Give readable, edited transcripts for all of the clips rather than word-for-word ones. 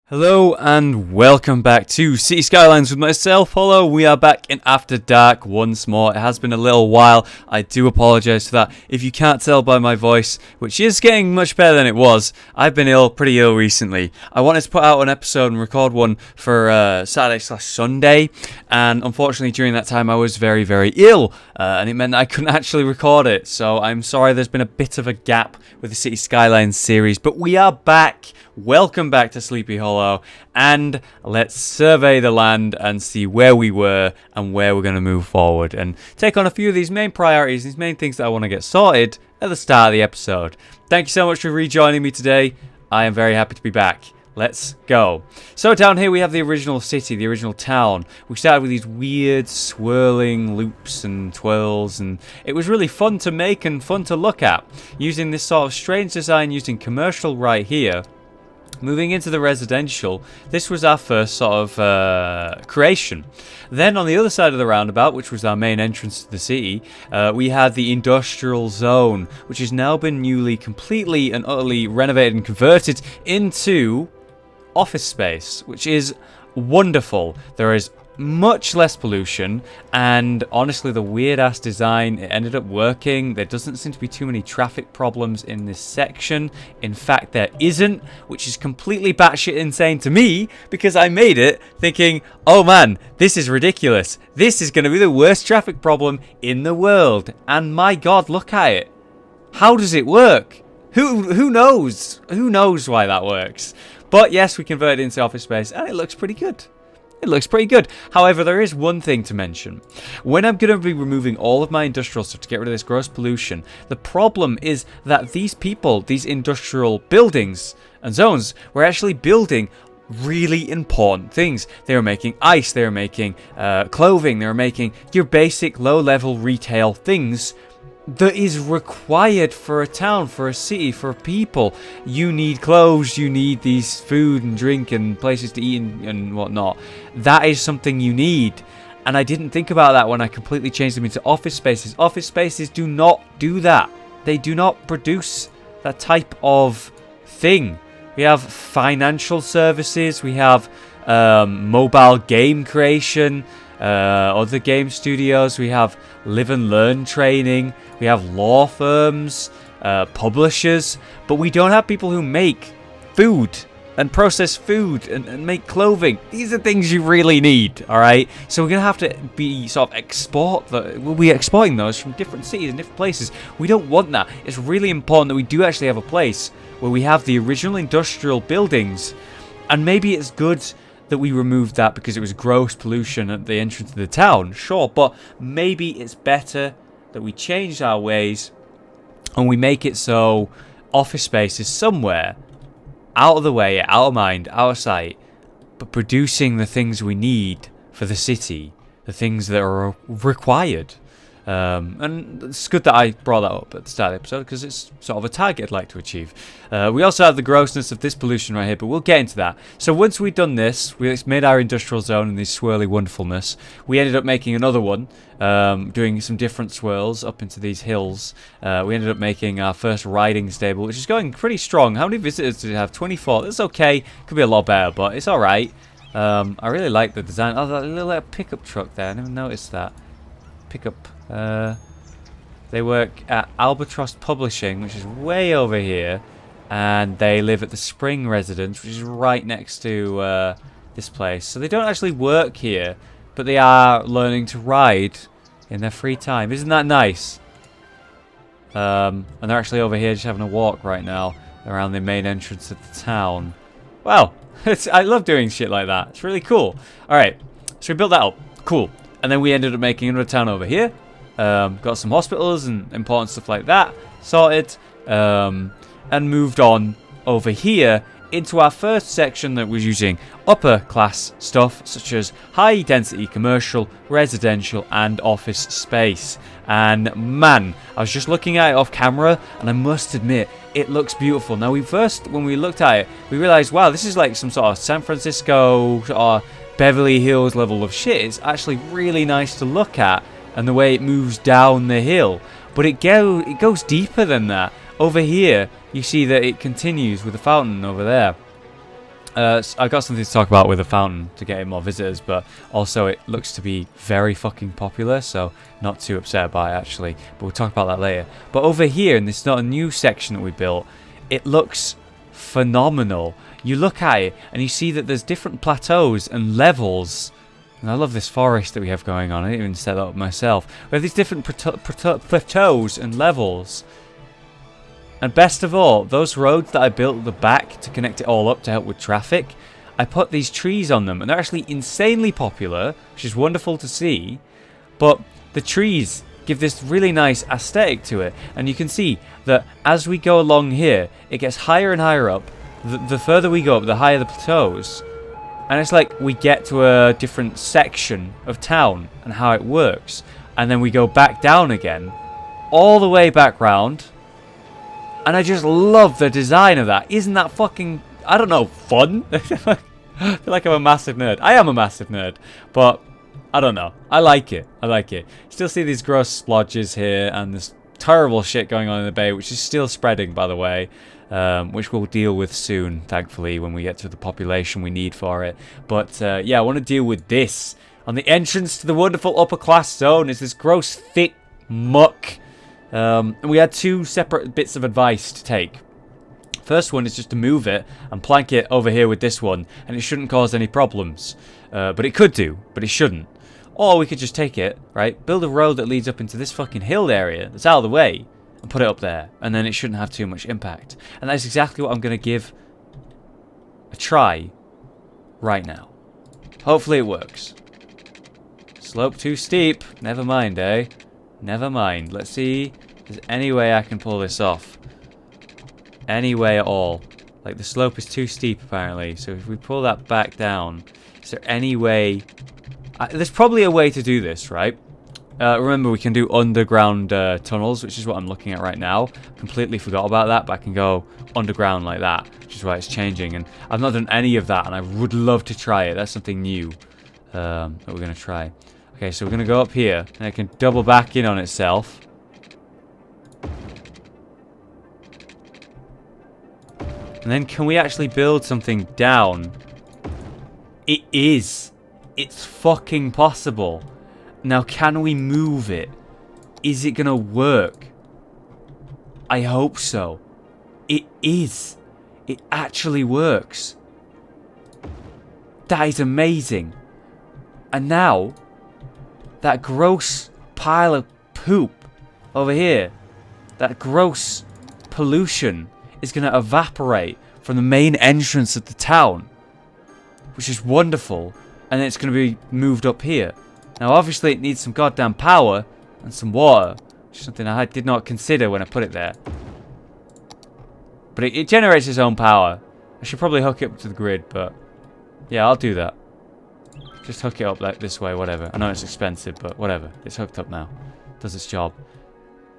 Hello and welcome back to City Skylines with myself, Hollow. We are back in After Dark once more. It has been a little while. I do apologise for that. If you can't tell by my voice, which is getting much better than it was, I've been pretty ill recently. I wanted to put out an episode and record one for Saturday/Sunday, and unfortunately during that time I was very, very ill, and it meant that I couldn't actually record it. So I'm sorry there's been a bit of a gap with the City Skylines series, but we are back. Welcome back to Sleepy Hollow, and let's survey the land and see where we were and where we're going to move forward and take on a few of these main priorities, these main things that I want to get sorted at the start of the episode. Thank you so much for rejoining me today. I am very happy to be back. Let's go. So down here we have the original city, the original town. We started with these weird swirling loops and twirls, and it was really fun to make and fun to look at. Using this sort of strange design using commercial right here. Moving into the residential, this was our first sort of creation. Then on the other side of the roundabout, which was our main entrance to the city, we had the industrial zone, which has now been newly, completely and utterly renovated and converted into office space, which is wonderful. There is much less pollution, and honestly the weird ass design, it ended up working. There doesn't seem to be too many traffic problems in this section. In fact, there isn't, which is completely batshit insane to me, because I made it thinking, oh man, this is ridiculous, this is going to be the worst traffic problem in the world, and my god, look at it. How does it work? Who knows why that works? But yes, we converted it into office space and it looks pretty good. It looks pretty good. However, there is one thing to mention. When I'm going to be removing all of my industrial stuff to get rid of this gross pollution, the problem is that these people, these industrial buildings and zones, were actually building really important things. They were making ice, they were making clothing, they were making your basic low-level retail things that is required for a town, for a city, for people. You need clothes, you need these food and drink and places to eat and whatnot. That is something you need. And I didn't think about that when I completely changed them into office spaces. Office spaces do not do that. They do not produce that type of thing. We have financial services, we have mobile game creation, other game studios, we have live and learn training, we have law firms, publishers, but we don't have people who make food and process food and make clothing. These are things you really need, alright? So we're going to have to be sort of we'll be exporting those from different cities and different places. We don't want that. It's really important that we do actually have a place where we have the original industrial buildings, and maybe it's good that we removed that because it was gross pollution at the entrance to the town, sure, but maybe it's better that we change our ways and we make it so office space is somewhere out of the way, out of mind, out of sight, but producing the things we need for the city, the things that are required. And it's good that I brought that up at the start of the episode because it's sort of a target I'd like to achieve. We also have the grossness of this pollution right here, but we'll get into that. So once we've done this, we made our industrial zone and this swirly wonderfulness. We ended up making another one, doing some different swirls up into these hills. We ended up making our first riding stable, which is going pretty strong. How many visitors did it have? 24. That's okay. Could be a lot better, but it's alright. I really like the design. Oh, that little pickup truck there. I never noticed that. Pickup. They work at Albatross Publishing, which is way over here, and they live at the Spring Residence, which is right next to this place. So they don't actually work here, but they are learning to ride in their free time. Isn't that nice? And they're actually over here just having a walk right now around the main entrance of the town. Wow, I love doing shit like that. It's really cool. Alright, so we built that up. Cool. And then we ended up making another town over here. Got some hospitals and important stuff like that sorted, and moved on over here into our first section that was using upper class stuff such as high density commercial, residential and office space. And man, I was just looking at it off camera and I must admit it looks beautiful. Now when we looked at it, we realized, wow, this is like some sort of San Francisco or Beverly Hills level of shit. It's actually really nice to look at, and the way it moves down the hill, but it goes deeper than that. Over here you see that it continues with the fountain over there, I got something to talk about with a fountain to get in more visitors, but also it looks to be very fucking popular, so not too upset by it actually, but we'll talk about that later. But over here, and this is not a new section that we built, it looks phenomenal. You look at it and you see that there's different plateaus and levels, and I love this forest that we have going on. I didn't even set that up myself. We have these different plateaus and levels. And best of all, those roads that I built at the back to connect it all up to help with traffic, I put these trees on them, and they're actually insanely popular, which is wonderful to see. But the trees give this really nice aesthetic to it, and you can see that as we go along here, it gets higher and higher up. The further we go up, the higher the plateaus. And it's like we get to a different section of town and how it works. And then we go back down again, all the way back round. And I just love the design of that. Isn't that fucking, I don't know, fun? I feel like I'm a massive nerd. I am a massive nerd. But, I don't know. I like it. I like it. Still see these gross splodges here. And this terrible shit going on in the bay. Which is still spreading, by the way. Which we'll deal with soon, thankfully, when we get to the population we need for it. But, yeah, I want to deal with this. On the entrance to the wonderful upper class zone is this gross, thick muck. And we had two separate bits of advice to take. First one is just to move it and plank it over here with this one, and it shouldn't cause any problems. But it could do, but it shouldn't. Or we could just take it, right, build a road that leads up into this fucking hill area that's out of the way, and put it up there, and then it shouldn't have too much impact. And that's exactly what I'm going to give a try right now. Hopefully it works. Slope too steep. Never mind, eh? Never mind. Let's see if there's any way I can pull this off. Any way at all. Like, the slope is too steep, apparently. So if we pull that back down, is there any way... there's probably a way to do this, right? Remember, we can do underground tunnels, which is what I'm looking at right now. Completely forgot about that, but I can go underground like that, which is why it's changing. And I've not done any of that, and I would love to try it. That's something new that we're going to try. Okay, so we're going to go up here, and it can double back in on itself. And then can we actually build something down? It is. It's fucking possible. Now, can we move it? Is it going to work? I hope so. It is. It actually works. That is amazing. And now... that gross pile of poop over here, that gross pollution is going to evaporate from the main entrance of the town, which is wonderful, and it's going to be moved up here. Now, obviously, it needs some goddamn power and some water, which is something I did not consider when I put it there. But it generates its own power. I should probably hook it up to the grid, but yeah, I'll do that. Just hook it up like this way, whatever. I know it's expensive, but whatever. It's hooked up now. Does its job.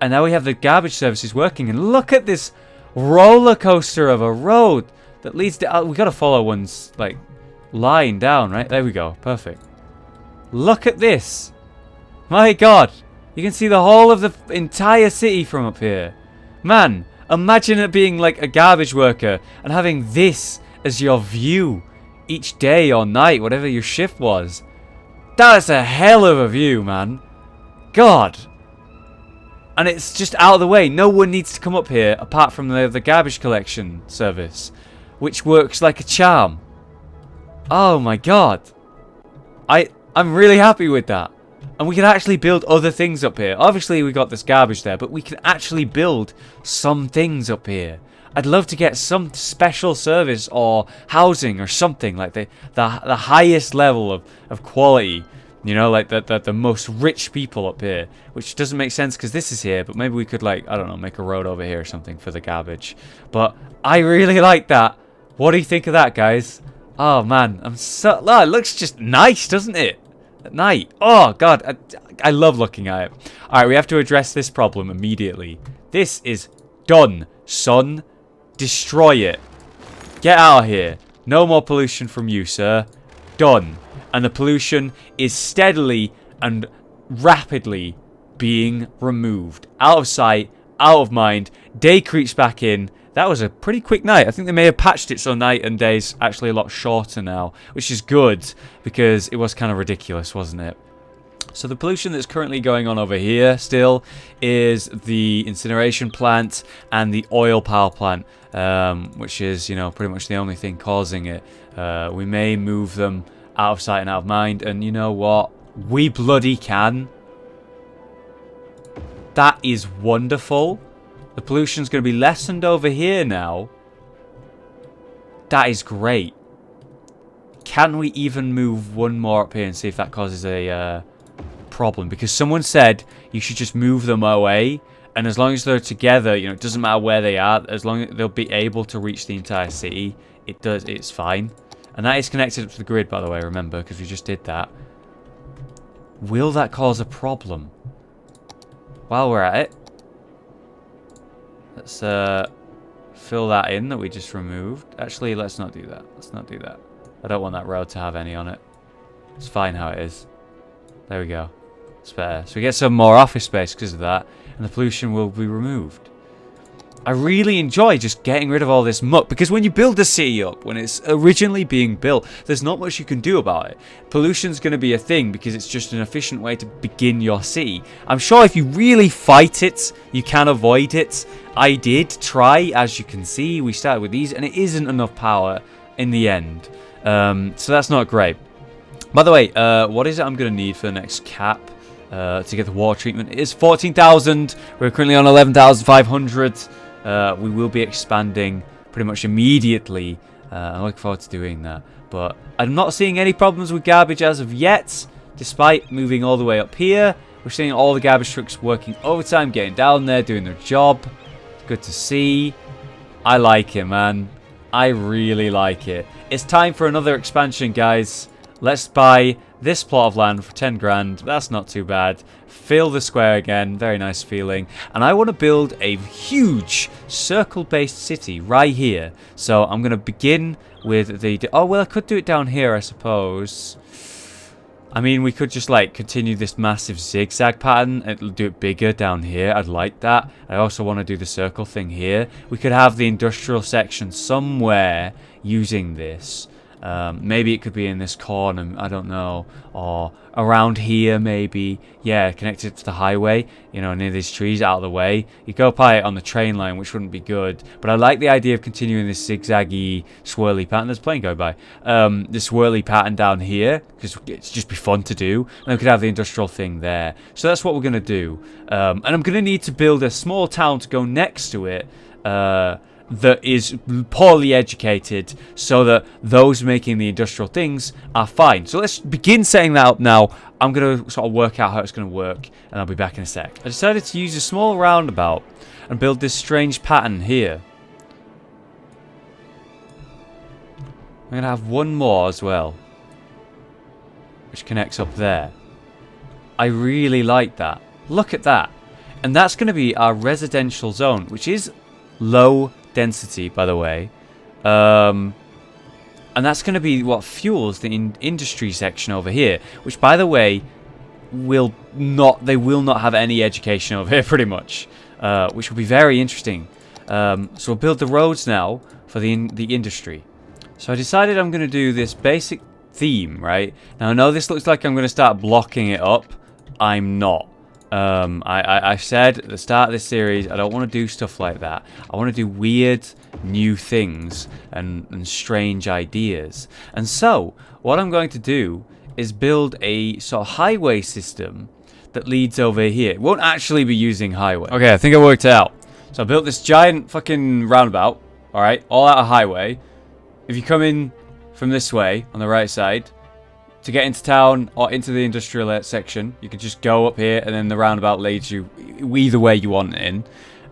And now we have the garbage services working. And look at this roller coaster of a road that leads to... we got to follow one's, like, line down, right? There we go. Perfect. Look at this. My God. You can see the whole of the entire city from up here. Man, imagine it being like a garbage worker and having this as your view. Each day or night, whatever your shift was. That's a hell of a view, man. God. And it's just out of the way. No one needs to come up here apart from the garbage collection service, which works like a charm. Oh my God. I'm really happy with that. And we can actually build other things up here. Obviously, we got this garbage there, but we can actually build some things up here. I'd love to get some special service or housing or something like the highest level of quality, you know, like the most rich people up here, which doesn't make sense because this is here, but maybe we could, like, I don't know, make a road over here or something for the garbage. But I really like that. What do you think of that, guys? Oh man, it looks just nice, doesn't it? At night. Oh God, I love looking at it. All right, we have to address this problem immediately. This is done, son. Destroy it. Get out of here. No more pollution from you, sir. Done. And the pollution is steadily and rapidly being removed. Out of sight, out of mind. Day creeps back in. that was a pretty quick night. I think they may have patched it so night and day's actually a lot shorter now, which is good because it was kind of ridiculous, wasn't it? So the pollution that's currently going on over here still is the incineration plant and the oil power plant, which is, you know, pretty much the only thing causing it. We may move them out of sight and out of mind, and you know what? We bloody can. That is wonderful. The pollution's going to be lessened over here now. That is great. Can we even move one more up here and see if that causes a problem? Because someone said you should just move them away, and as long as they're together, you know, it doesn't matter where they are, as long as they'll be able to reach the entire city, it's fine. And that is connected up to the grid, by the way, remember, because we just did that. Will that cause a problem? While we're at it, let's fill that in that we just removed. Actually, let's not do that. Let's not do that. I don't want that road to have any on it. It's fine how it is. There we go. It's better. So we get some more office space because of that, and the pollution will be removed. I really enjoy just getting rid of all this muck, because when you build a city up, when it's originally being built, there's not much you can do about it. Pollution's going to be a thing because it's just an efficient way to begin your city. I'm sure if you really fight it, you can avoid it. I did try, as you can see. We started with these, and it isn't enough power in the end. So that's not great. By the way, what is it I'm going to need for the next cap to get the water treatment? It is 14,000. We're currently on 11,500. We will be expanding pretty much immediately. I'm looking forward to doing that. But I'm not seeing any problems with garbage as of yet, despite moving all the way up here. We're seeing all the garbage trucks working overtime, getting down there, doing their job. Good to see. I like it, man. I really like it. It's time for another expansion, guys. Let's buy this plot of land for 10 grand. That's not too bad. Fill the square again. Very nice feeling. And I want to build a huge circle-based city right here. So I'm going to begin with the... Oh, well, I could do it down here, I suppose. I mean, we could just, like, continue this massive zigzag pattern. It'll do it bigger down here. I'd like that. I also want to do the circle thing here. We could have the industrial section somewhere using this. Maybe it could be in this corner, I don't know, or around here maybe. Yeah, connected to the highway, you know, near these trees, out of the way. You go by it on the train line, which wouldn't be good, but I like the idea of continuing this zigzaggy, swirly pattern. There's a plane going by. This swirly pattern down here, because it's just be fun to do, and we could have the industrial thing there. So that's what we're going to do, and I'm going to need to build a small town to go next to it, that is poorly educated, so that those making the industrial things are fine. So let's begin setting that up now. I'm going to sort of work out how it's going to work, and I'll be back in a sec. I decided to use a small roundabout and build this strange pattern here. I'm going to have one more as well, which connects up there. I really like that. Look at that. And that's going to be our residential zone, which is low density, by the way, and that's going to be what fuels the industry section over here, which, by the way, they will not have any education over here, pretty much, which will be very interesting. So we'll build the roads now for the industry. So I decided I'm going to do this basic theme, right? Now I know this looks like I'm going to start blocking it up. I'm not. I said at the start of this series, I don't want to do stuff like that. I want to do weird new things and strange ideas. And so what I'm going to do is build a sort of highway system that leads over here. It won't actually be using highway. Okay, I think I worked it out. So I built this giant fucking roundabout, all right, all out of highway. If you come in from this way on the right side, to get into town or into the industrial section, you can just go up here, and then the roundabout leads you either way you want in.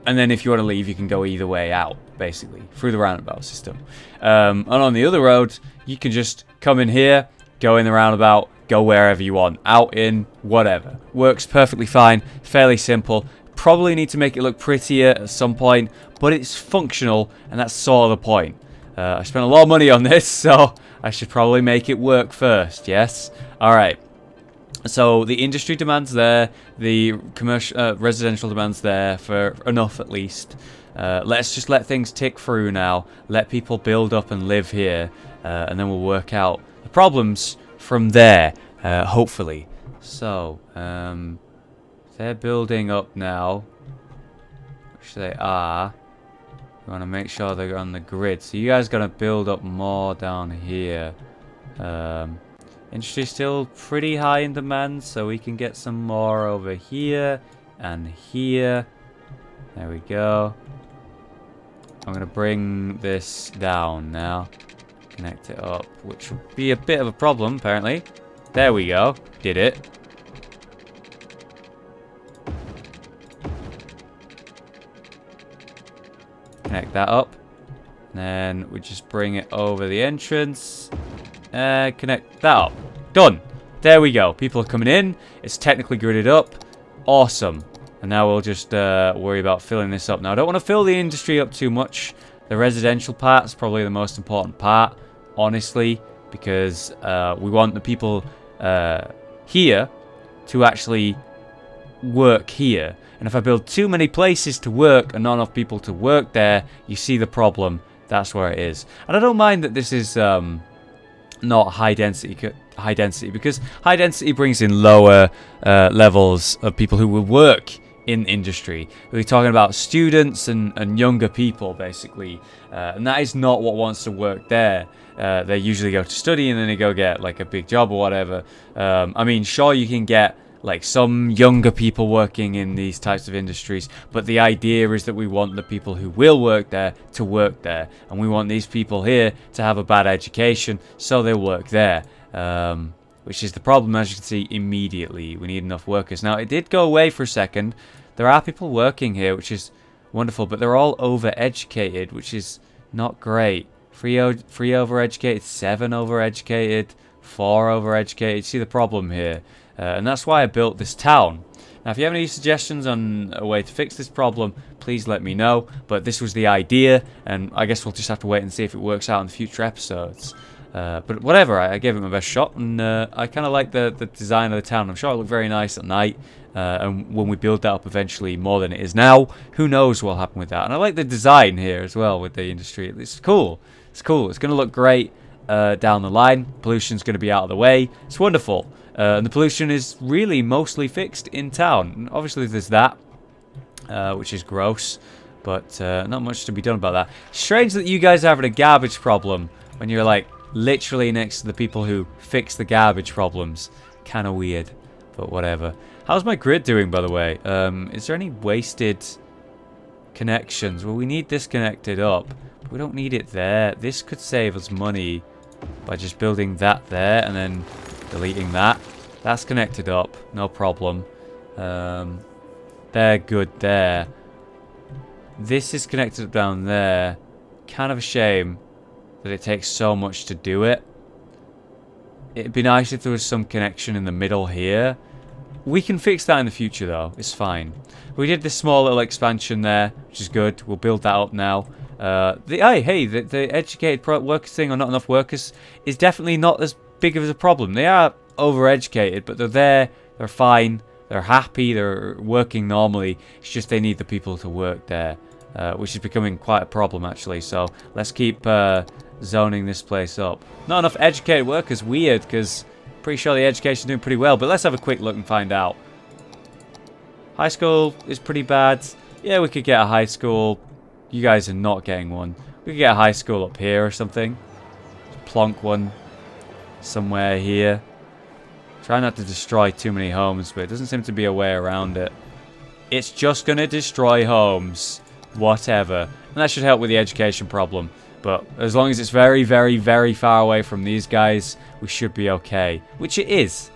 And then if you want to leave, you can go either way out, basically, through the roundabout system. And on the other road, you can just come in here, go in the roundabout, go wherever you want, out, in, whatever. Works perfectly fine, fairly simple. Probably need to make it look prettier at some point, but it's functional, and that's sort of the point. I spent a lot of money on this, so I should probably make it work first, yes? Alright. So the industry demand's there, the commercial, residential demand's there for enough at least. Let's just let things tick through now. Let people build up and live here. And then we'll work out the problems from there, hopefully. So, they're building up now, which they are. We want to make sure they're on the grid. So you guys got to build up more down here. Industry's still pretty high in demand, so we can get some more over here and here. There we go. I'm going to bring this down now. Connect it up, which will be a bit of a problem, apparently. There we go. Did it. Connect that up. And then we just bring it over the entrance. And connect that up. Done. There we go. People are coming in. It's technically gridded up. Awesome. And now we'll just worry about filling this up. Now, I don't want to fill the industry up too much. The residential part is probably the most important part, honestly, because we want the people here to actually work here. And if I build too many places to work and not enough people to work there, you see the problem. That's where it is. And I don't mind that this is not high density, because high density brings in lower levels of people who will work in industry. We're talking about students and younger people, basically. And that is not what wants to work there. They usually go to study and then they go get like a big job or whatever. I mean, sure, you can get like some younger people working in these types of industries, but the idea is that we want the people who will work there to work there, and we want these people here to have a bad education so they'll work there, which is the problem, as you can see immediately. We need enough workers. Now, it did go away for a second. There are people working here, which is wonderful, but they're all overeducated, which is not great. 3 overeducated, 7 overeducated, 4 overeducated. See the problem here? And that's why I built this town. Now, if you have any suggestions on a way to fix this problem, please let me know. But this was the idea, and I guess we'll just have to wait and see if it works out in the future episodes. But whatever, I gave it my best shot, and I kind of like the design of the town. I'm sure it'll look very nice at night, and when we build that up eventually more than it is now, who knows what will happen with that. And I like the design here as well with the industry. It's cool. It's cool. It's going to look great down the line. Pollution's going to be out of the way. It's wonderful. And the pollution is really mostly fixed in town. And obviously there's that, which is gross, but not much to be done about that. Strange that you guys are having a garbage problem when you're like literally next to the people who fix the garbage problems. Kind of weird, but whatever. How's my grid doing, by the way? Is there any wasted connections? Well, we need this connected up, but we don't need it there. This could save us money by just building that there and then deleting that. That's connected up, no problem. They're good there. This is connected up down there. Kind of a shame that it takes so much to do it. It'd be nice if there was some connection in the middle here. We can fix that in the future though, it's fine. We did this small little expansion there, which is good. We'll build that up now. The educated workers thing, or not enough workers, is definitely not as big of a problem. They are overeducated, but they're there, they're fine, they're happy, they're working normally. It's just they need the people to work there, which is becoming quite a problem actually. So let's keep zoning this place up. Not enough educated workers, weird, because pretty sure the education's doing pretty well, but let's have a quick look and find out. High school is pretty bad. Yeah, we could get a high school. You guys are not getting one. We could get a high school up here or something. Plonk one somewhere here. Try not to destroy too many homes, but it doesn't seem to be a way around it. It's just going to destroy homes. Whatever. And that should help with the education problem. But as long as it's very, very, very far away from these guys, we should be okay. Which it is.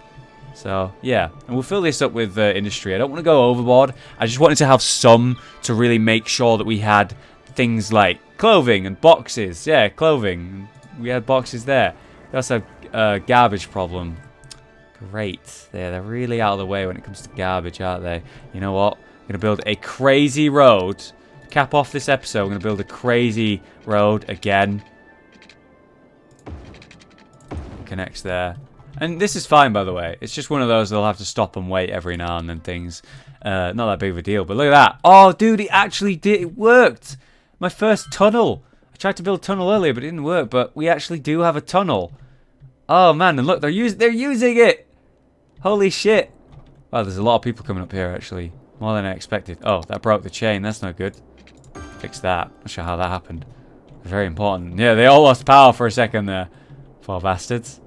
So, yeah. And we'll fill this up with industry. I don't want to go overboard. I just wanted to have some to really make sure that we had things like clothing and boxes. Yeah, clothing. We had boxes there. We also have a garbage problem. Great. They're really out of the way when it comes to garbage, aren't they? You know what? I'm going to build a crazy road. To cap off this episode, I'm going to build a crazy road again. Connects there. And this is fine, by the way. It's just one of those they'll have to stop and wait every now and then things. Not that big of a deal, but look at that. Oh, dude, it actually did. It worked. My first tunnel. I tried to build a tunnel earlier, but it didn't work. But we actually do have a tunnel. Oh, man, and look, they're using it. Holy shit. Wow, there's a lot of people coming up here, actually. More than I expected. Oh, that broke the chain. That's no good. Fix that. Not sure how that happened. Very important. Yeah, they all lost power for a second there. Poor bastards.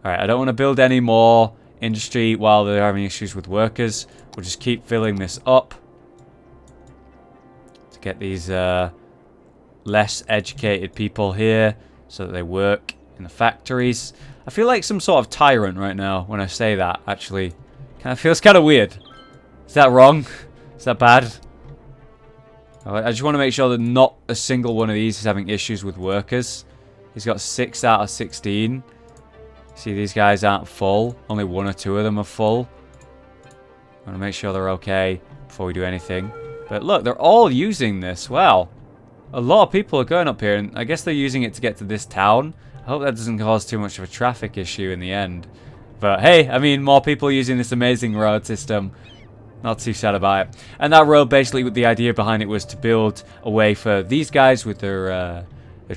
Alright, I don't want to build any more industry while they're having issues with workers. We'll just keep filling this up to get these less educated people here so that they work in the factories. I feel like some sort of tyrant right now when I say that, actually. Kind of feels kind of weird. Is that wrong? Is that bad? I just want to make sure that not a single one of these is having issues with workers. He's got 6 out of 16. See, these guys aren't full. Only 1 or 2 of them are full. I want to make sure they're okay before we do anything. But look, they're all using this. Wow. A lot of people are going up here, and I guess they're using it to get to this town. I hope that doesn't cause too much of a traffic issue in the end. But hey, I mean, more people using this amazing road system. Not too sad about it. And that road, basically, the idea behind it was to build a way for these guys with their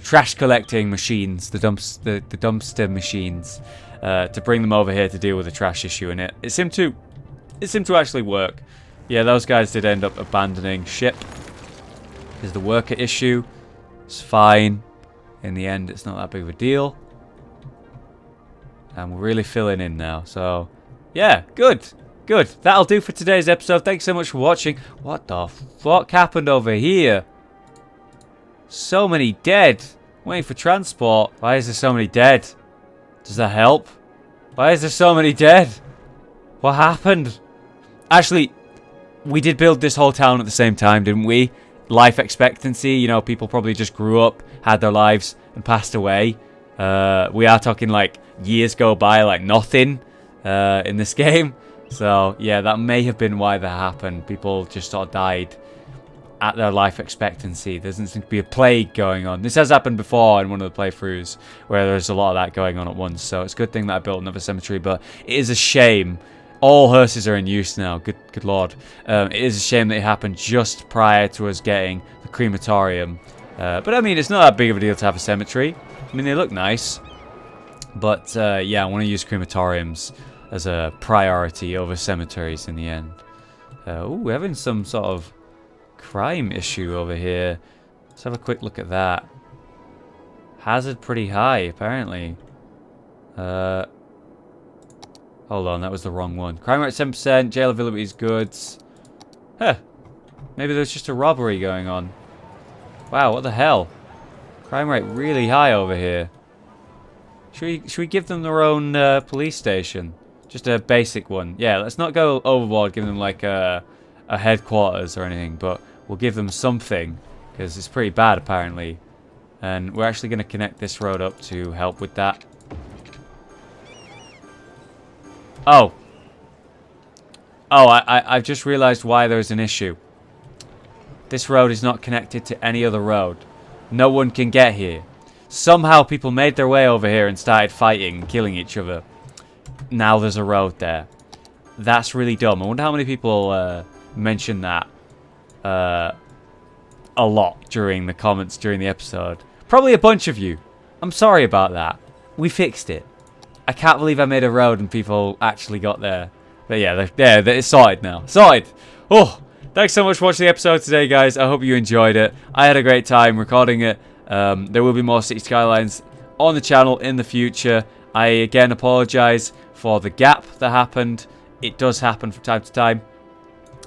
trash collecting machines, the dumpster machines, to bring them over here to deal with the trash issue. And it seemed to actually work. Yeah, those guys did end up abandoning ship. There's the worker issue. It's fine. In the end, it's not that big of a deal. And we're really filling in now. So, yeah, good. Good. That'll do for today's episode. Thanks so much for watching. What the fuck happened over here? So many dead. Waiting for transport. Why is there so many dead? Does that help? Why is there so many dead? What happened? Actually, we did build this whole town at the same time, didn't we? Life expectancy, you know, people probably just grew up, had their lives, and passed away. We are talking like years go by like nothing in this game. So, yeah, that may have been why that happened. People just sort of died at their life expectancy. There doesn't seem to be a plague going on. This has happened before in one of the playthroughs where there's a lot of that going on at once. So it's a good thing that I built another cemetery, but it is a shame. All hearses are in use now. Good lord. It is a shame that it happened just prior to us getting the crematorium. But I mean, it's not that big of a deal to have a cemetery. I mean, they look nice. But yeah, I want to use crematoriums as a priority over cemeteries in the end. Oh, we're having some sort of crime issue over here. Let's have a quick look at that. Hazard pretty high, apparently. Hold on, that was the wrong one. Crime rate 7%, jail availability is goods. Huh. Maybe there's just a robbery going on. Wow, what the hell? Crime rate really high over here. Should we give them their own police station? Just a basic one. Yeah, let's not go overboard, give them like a headquarters or anything, but we'll give them something, because it's pretty bad apparently. And we're actually going to connect this road up to help with that. Oh. Oh, I've just realized why there's an issue. This road is not connected to any other road. No one can get here. Somehow people made their way over here and started fighting and killing each other. Now there's a road there. That's really dumb. I wonder how many people mentioned that a lot during the comments during the episode. Probably a bunch of you. I'm sorry about that. We fixed it. I can't believe I made a road and people actually got there. But yeah, it's sorted now. Sorted! Oh, thanks so much for watching the episode today, guys. I hope you enjoyed it. I had a great time recording it. There will be more City Skylines on the channel in the future. I again apologise for the gap that happened. It does happen from time to time.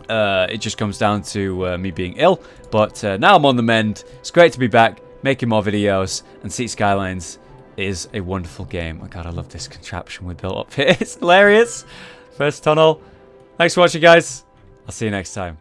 It just comes down to me being ill. But now I'm on the mend. It's great to be back, making more videos. And City Skylines is a wonderful game. Oh god, I love this contraption we built up here. It's hilarious. First tunnel. Thanks for watching, guys. I'll see you next time.